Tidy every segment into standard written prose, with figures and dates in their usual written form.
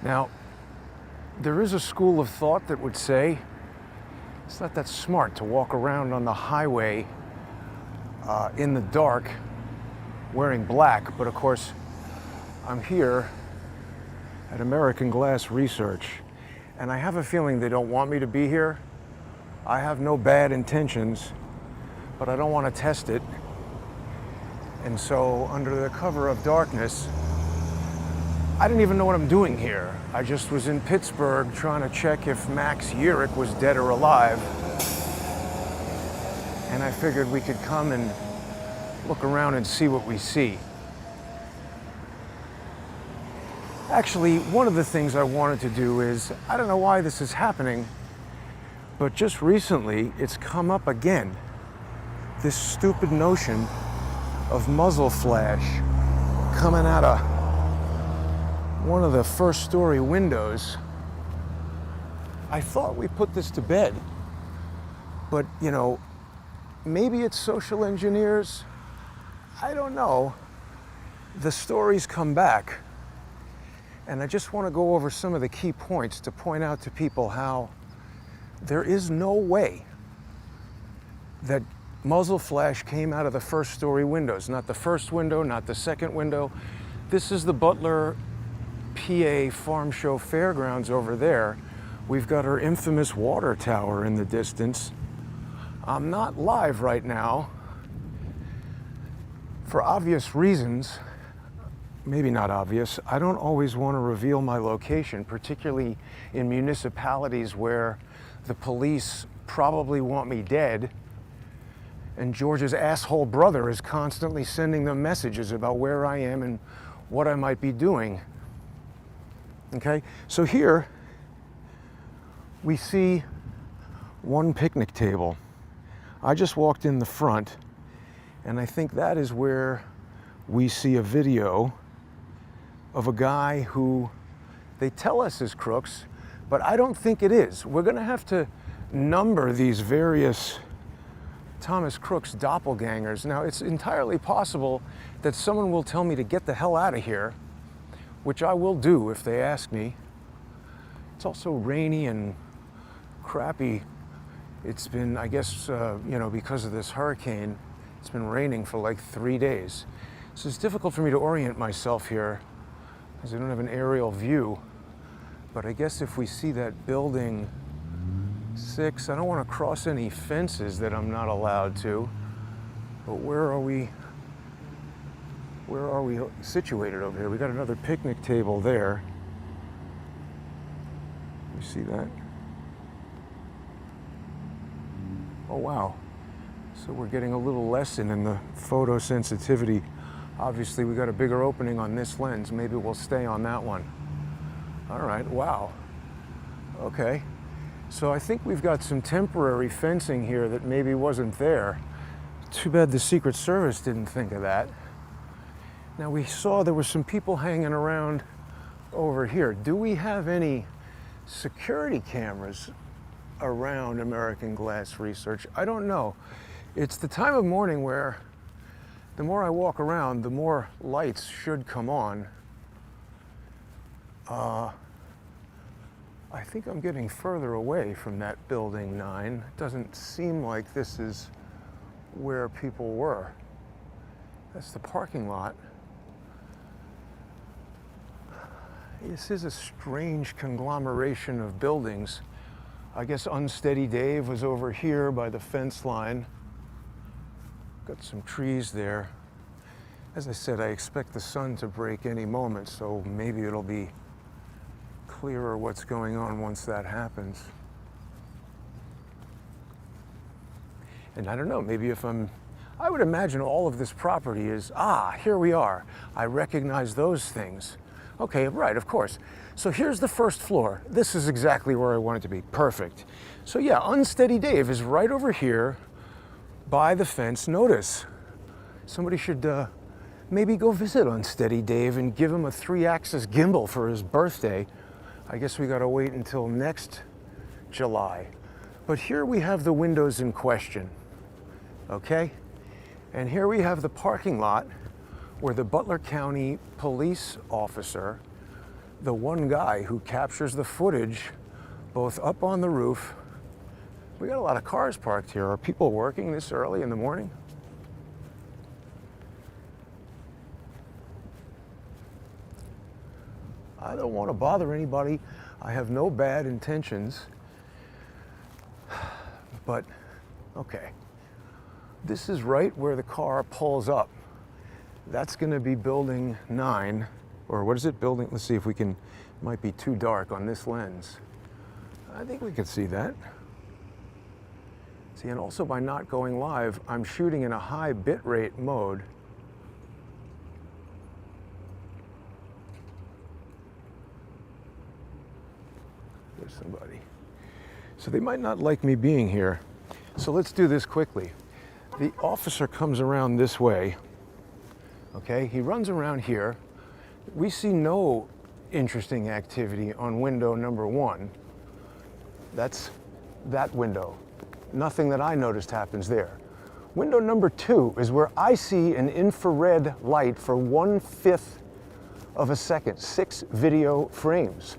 Now, there is a school of thought that would say it's not that smart to walk around on the highway in the dark wearing black, but of course, I'm here at American Glass Research, and I have a feeling they don't want me to be here. I have no bad intentions, but I don't want to test it. And so, under the cover of darkness, I didn't even know what I'm doing here. I just was in Pittsburgh trying to check if Max Urich was dead or alive. And I figured we could come and look around and see what we see. Actually, one of the things I wanted to do is, I don't know why this is happening, but just recently it's come up again. This stupid notion of muzzle flash coming out of one of the first story windows. I thought we put this to bed, but you know, maybe it's social engineers. I don't know. The stories come back, and I just want to go over some of the key points to point out to people how there is no way that muzzle flash came out of the first story windows. Not the first window, not the second window. This is the Butler PA Farm Show Fairgrounds over there. We've got our infamous water tower in the distance. I'm not live right now for obvious reasons. Maybe not obvious. I don't always want to reveal my location, particularly in municipalities where the police probably want me dead, and George's asshole brother is constantly sending them messages about where I am and what I might be doing. Okay, so here we see one picnic table. I just walked in the front, and I think that is where we see a video of a guy who they tell us is crooks, but I don't think it is. We're gonna have to number these various Thomas Crook's doppelgangers. Now, it's entirely possible that someone will tell me to get the hell out of here, which I will do if they ask me. It's also rainy and crappy. It's been, I guess, you know, because of this hurricane, it's been raining for like 3 days. So it's difficult for me to orient myself here because I don't have an aerial view. But I guess if we see that building 6, I don't want to cross any fences that I'm not allowed to. But where are we situated over here? We got another picnic table there. You see that? Oh wow. So we're getting a little lesson in the photosensitivity. Obviously we got a bigger opening on this lens. Maybe we'll stay on that one. All right, wow. Okay. So I think we've got some temporary fencing here that maybe wasn't there. Too bad the Secret Service didn't think of that. Now we saw there were some people hanging around over here. Do we have any security cameras around American Glass Research? I don't know. It's the time of morning where the more I walk around, the more lights should come on. I think I'm getting further away from that building 9. It doesn't seem like this is where people were. That's the parking lot. This is a strange conglomeration of buildings. I guess Unsteady Dave was over here by the fence line. Got some trees there. As I said, I expect the sun to break any moment, so maybe it'll be clearer what's going on once that happens. And I don't know, maybe if I would imagine all of this property is, here we are. I recognize those things. Okay, right, of course. So here's the first floor. This is exactly where I want it to be. Perfect. So yeah, Unsteady Dave is right over here by the fence. Notice, somebody should maybe go visit Unsteady Dave and give him a 3-axis gimbal for his birthday. I guess we gotta wait until next July. But here we have the windows in question, okay? And here we have the parking lot where the Butler County police officer the one guy who captures the footage both up on the roof. We got a lot of cars parked here. Are people working this early in the morning? I don't want to bother anybody. I have no bad intentions. But, okay. This is right where the car pulls up. That's going to be building 9. Or what is it? Building, let's see if we can, might be too dark on this lens. I think we can see that. See, and also by not going live, I'm shooting in a high bitrate mode. There's somebody. So they might not like me being here. So let's do this quickly. The officer comes around this way. Okay, he runs around here. We see no interesting activity on window number 1. That's that window. Nothing that I noticed happens there. Window number 2 is where I see an infrared light for 1/5 of a second, 6 video frames.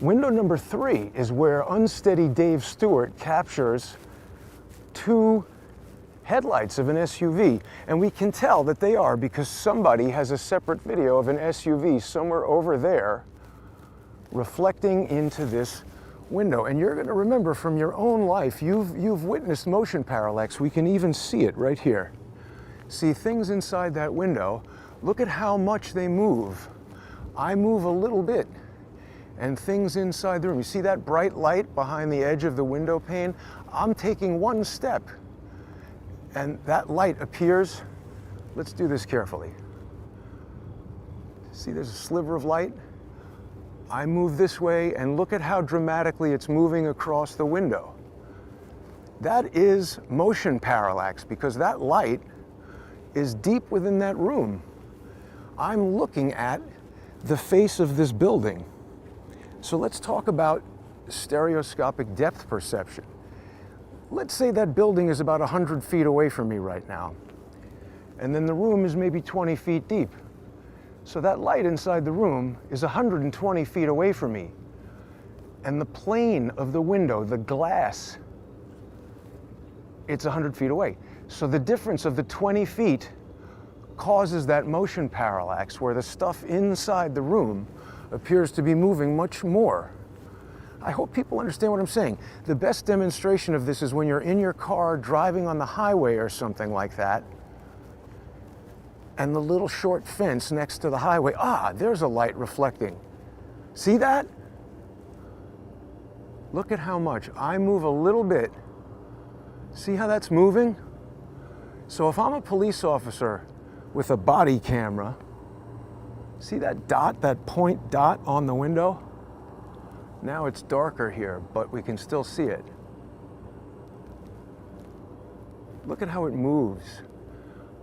Window number 3 is where unsteady Dave Stewart captures 2 headlights of an SUV, and we can tell that they are because somebody has a separate video of an SUV somewhere over there reflecting into this window. And you're going to remember from your own life, you've witnessed motion parallax. We can even see it right here. See things inside that window. Look at how much they move. I move a little bit, and things inside the room. You see that bright light behind the edge of the window pane? I'm taking 1 step, and that light appears. Let's do this carefully. See, there's a sliver of light. I move this way, and look at how dramatically it's moving across the window. That is motion parallax, because that light is deep within that room. I'm looking at the face of this building. So let's talk about stereoscopic depth perception. Let's say that building is about 100 feet away from me right now, and then the room is maybe 20 feet deep. So that light inside the room is 120 feet away from me. And the plane of the window, the glass, it's 100 feet away. So the difference of the 20 feet causes that motion parallax where the stuff inside the room appears to be moving much more. I hope people understand what I'm saying. The best demonstration of this is when you're in your car driving on the highway or something like that, and the little short fence next to the highway, there's a light reflecting. See that? Look at how much. I move a little bit. See how that's moving? So if I'm a police officer with a body camera, see that dot, that point dot on the window? Now it's darker here, but we can still see it. Look at how it moves.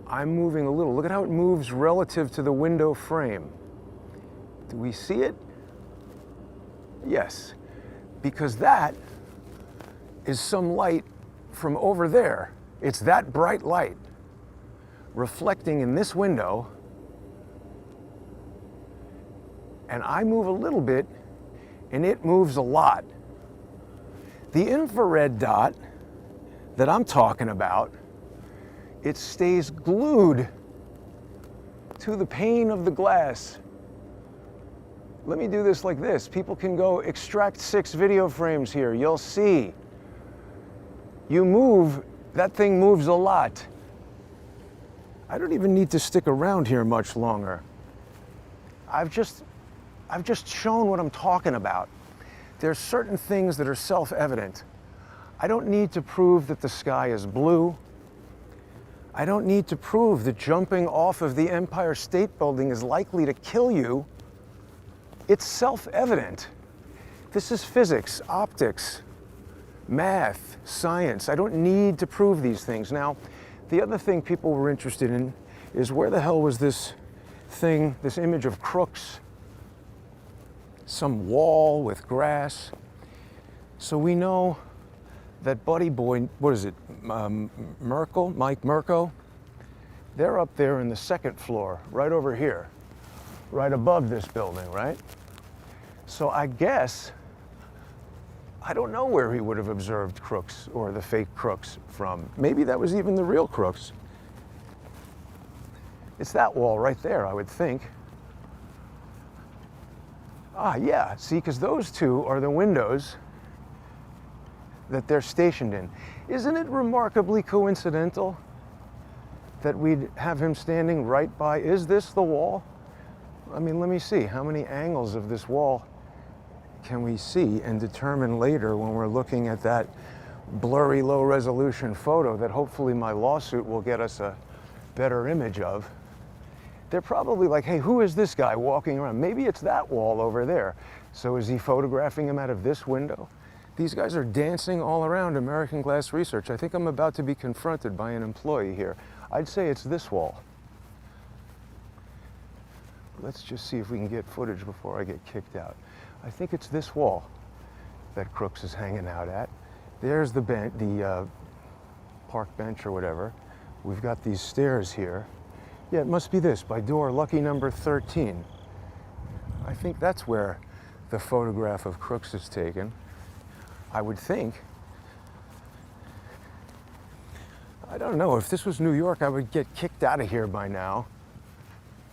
I'm moving a little. Look at how it moves relative to the window frame. Do we see it? Yes, because that is some light from over there. It's that bright light reflecting in this window, and I move a little bit, and it moves a lot. The infrared dot that I'm talking about, it stays glued to the pane of the glass. Let me do this like this. People can go extract 6 video frames here. You'll see. You move, that thing moves a lot. I don't even need to stick around here much longer. I've just shown what I'm talking about. There's certain things that are self-evident. I don't need to prove that the sky is blue. I don't need to prove that jumping off of the Empire State Building is likely to kill you. It's self-evident. This is physics, optics, math, science. I don't need to prove these things. Now, the other thing people were interested in is where the hell was this thing, this image of crooks? Some wall with grass. So we know that Buddy Boy, what is it, Mike Merkel, they're up there in the 2nd floor, right over here. right above this building, right? So I guess, I don't know where he would have observed crooks or the fake crooks from. Maybe that was even the real crooks. It's that wall right there, I would think. Ah, yeah, see, because those two are the windows that they're stationed in. Isn't it remarkably coincidental that we'd have him standing right by? Is this the wall? I mean, let me see. How many angles of this wall can we see and determine later when we're looking at that blurry, low-resolution photo that hopefully my lawsuit will get us a better image of? They're probably like, hey, who is this guy walking around? Maybe it's that wall over there. So is he photographing him out of this window? These guys are dancing all around American Glass Research. I think I'm about to be confronted by an employee here. I'd say it's this wall. Let's just see if we can get footage before I get kicked out. I think it's this wall that Crooks is hanging out at. There's the park bench or whatever. We've got these stairs here. Yeah, it must be this, by door lucky number 13. I think that's where the photograph of Crooks is taken. I would think. I don't know, if this was New York, I would get kicked out of here by now.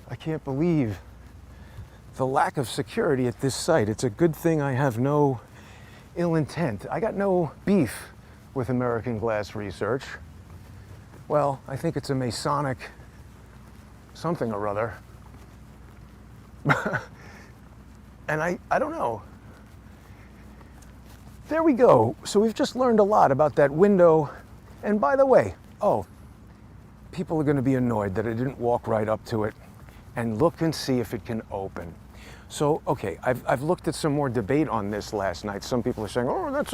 I can't believe the lack of security at this site. It's a good thing I have no ill intent. I got no beef with American Glass Research. Well, I think it's a Masonic something or other. And I don't know. There we go. So we've just learned a lot about that window. And by the way, people are going to be annoyed that I didn't walk right up to it and look and see if it can open. So, okay, I've looked at some more debate on this last night. Some people are saying, oh, that's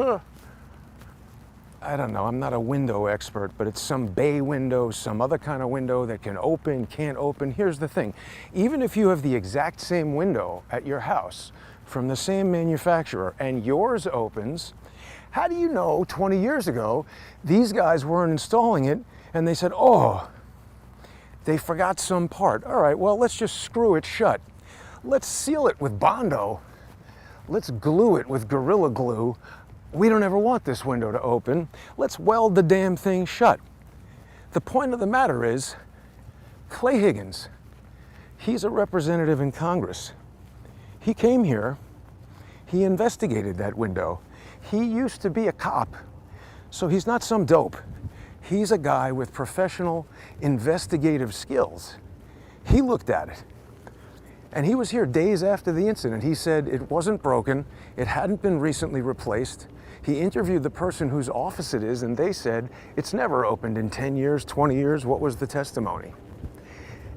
I don't know, I'm not a window expert, but it's some bay window, some other kind of window that can open, can't open. Here's the thing. Even if you have the exact same window at your house from the same manufacturer and yours opens, how do you know 20 years ago these guys weren't installing it and they said, oh, they forgot some part. All right, well, let's just screw it shut. Let's seal it with Bondo. Let's glue it with Gorilla Glue. We don't ever want this window to open. Let's weld the damn thing shut. The point of the matter is, Clay Higgins, he's a representative in Congress. He came here, he investigated that window. He used to be a cop, so he's not some dope. He's a guy with professional investigative skills. He looked at it. And he was here days after the incident. He said it wasn't broken, it hadn't been recently replaced. He interviewed the person whose office it is, and they said it's never opened in 10 years, 20 years. What was the testimony?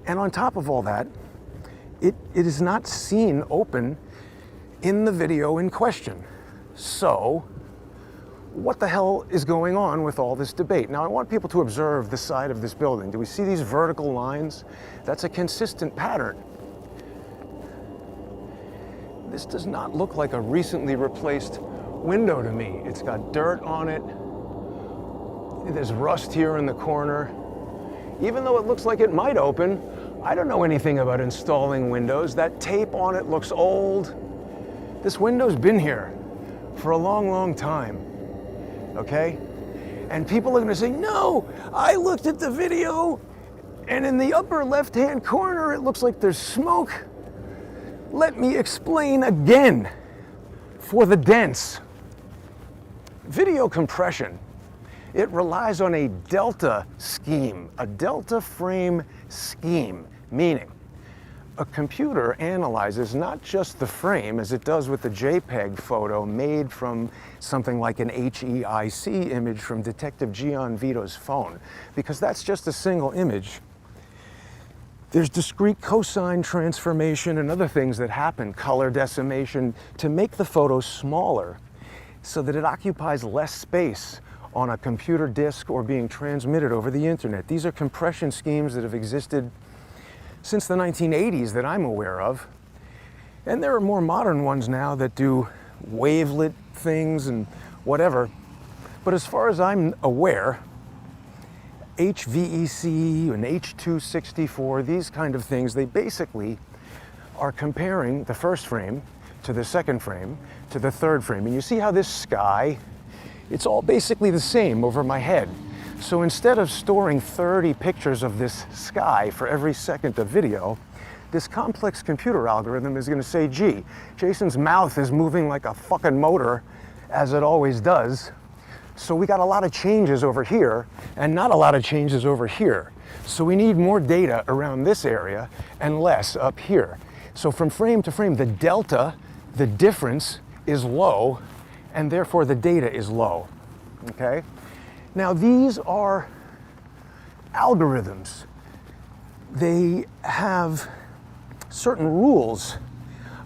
And on top of all that, it is not seen open in the video in question. So, what the hell is going on with all this debate? Now, I want people to observe the side of this building. Do we see these vertical lines? That's a consistent pattern. This does not look like a recently replaced window to me. It's got dirt on it. There's rust here in the corner. Even though it looks like it might open, I don't know anything about installing windows. That tape on it looks old. This window's been here for a long, long time, okay? And people are gonna say, no, I looked at the video and in the upper left-hand corner, it looks like there's smoke. Let me explain again for the dense. Video compression, it relies on a delta scheme, a delta frame scheme, meaning a computer analyzes not just the frame as it does with the JPEG photo made from something like an HEIC image from Detective Gian Vito's phone, because that's just a single image. There's discrete cosine transformation and other things that happen, color decimation, to make the photo smaller so that it occupies less space on a computer disk or being transmitted over the internet. These are compression schemes that have existed since the 1980s that I'm aware of. And there are more modern ones now that do wavelet things and whatever. But as far as I'm aware, HVEC and H.264, these kind of things, they basically are comparing the first frame to the second frame to the third frame. And you see how this sky, it's all basically the same over my head. So instead of storing 30 pictures of this sky for every second of video, this complex computer algorithm is going to say, gee, Jason's mouth is moving like a fucking motor, as it always does. So we got a lot of changes over here and not a lot of changes over here. So we need more data around this area and less up here. So from frame to frame, the delta, the difference is low, and therefore the data is low, okay? Now these are algorithms. They have certain rules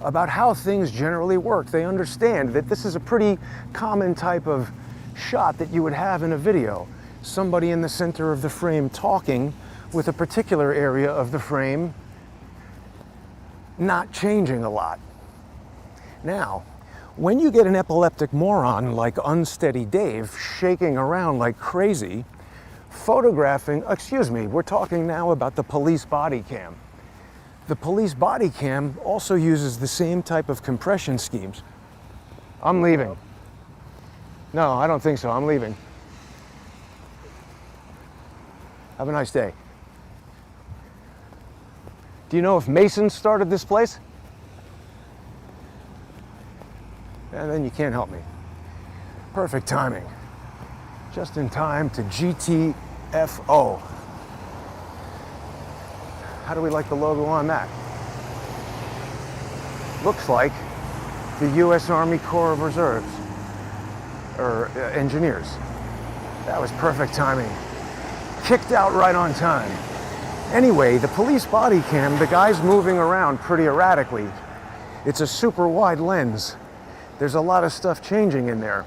about how things generally work. They understand that this is a pretty common type of shot that you would have in a video. Somebody in the center of the frame talking with a particular area of the frame not changing a lot. Now, when you get an epileptic moron like Unsteady Dave shaking around like crazy, photographing, excuse me, we're talking now about the police body cam. The police body cam also uses the same type of compression schemes. I'm leaving. No, I don't think so. I'm leaving. Have a nice day. Do you know if Masons started this place? And then you can't help me. Perfect timing. Just in time to GTFO. How do we like the logo on that? Looks like the U.S. Army Corps of Reserves, or engineers. That was perfect timing. Kicked out right on time. Anyway, the police body cam, the guy's moving around pretty erratically. It's a super wide lens. There's a lot of stuff changing in there.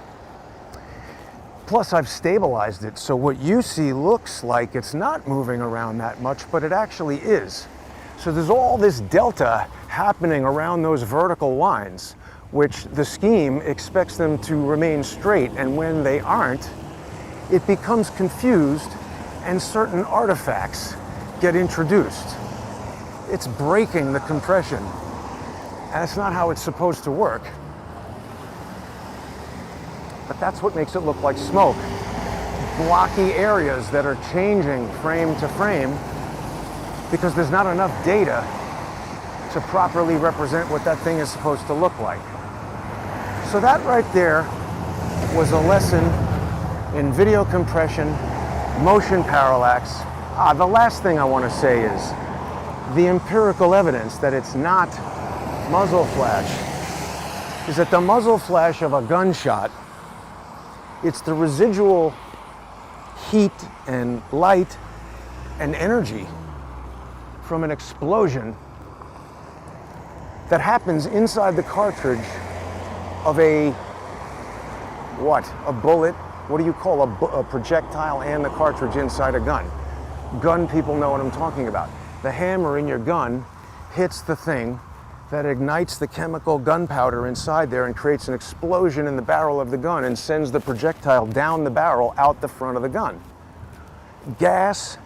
Plus, I've stabilized it, so what you see looks like it's not moving around that much, but it actually is. So there's all this delta happening around those vertical lines, which the scheme expects them to remain straight, and when they aren't, it becomes confused and certain artifacts get introduced. It's breaking the compression, and that's not how it's supposed to work. But that's what makes it look like smoke. Blocky areas that are changing frame to frame because there's not enough data to properly represent what that thing is supposed to look like. So that right there was a lesson in video compression, motion parallax. The last thing I want to say is the empirical evidence that it's not muzzle flash is that the muzzle flash of a gunshot, it's the residual heat and light and energy from an explosion that happens inside the cartridge of a bullet? What do you call a projectile and the cartridge inside a gun? Gun people know what I'm talking about. The hammer in your gun hits the thing that ignites the chemical gunpowder inside there and creates an explosion in the barrel of the gun and sends the projectile down the barrel out the front of the gun. Gas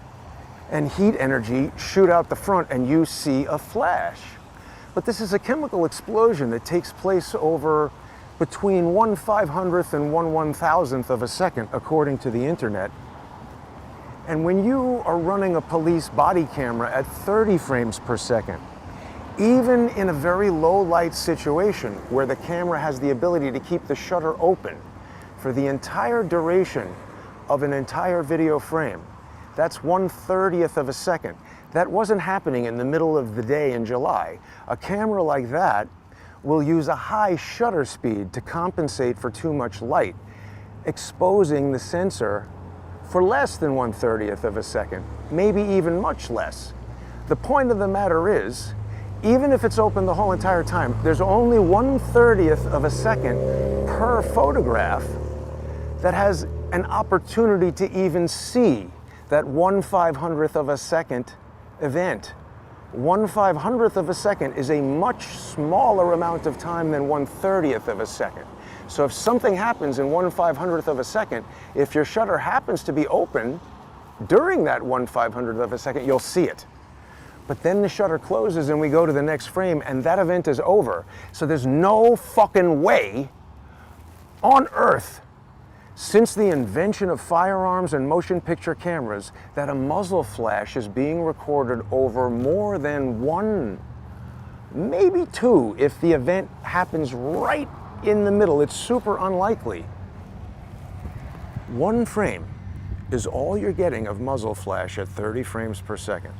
and heat energy shoot out the front and you see a flash. But this is a chemical explosion that takes place over between 1/500th and 1/1000th of a second, according to the internet. And when you are running a police body camera at 30 frames per second, even in a very low light situation where the camera has the ability to keep the shutter open for the entire duration of an entire video frame, that's 1/30th of a second. That wasn't happening in the middle of the day in July. A camera like that will use a high shutter speed to compensate for too much light, exposing the sensor for less than 1/30th of a second, maybe even much less. The point of the matter is, even if it's open the whole entire time, there's only 1/30th of a second per photograph that has an opportunity to even see that 1/500th of a second event. 1/500th of a second is a much smaller amount of time than 1/30th of a second. So if something happens in 1/500th of a second, if your shutter happens to be open during that 1/500th of a second, you'll see it. but then the shutter closes and we go to the next frame and that event is over. So there's no fucking way on earth, since the invention of firearms and motion picture cameras, that a muzzle flash is being recorded over more than one, maybe two, if the event happens right in the middle. It's super unlikely. One frame is all you're getting of muzzle flash at 30 frames per second.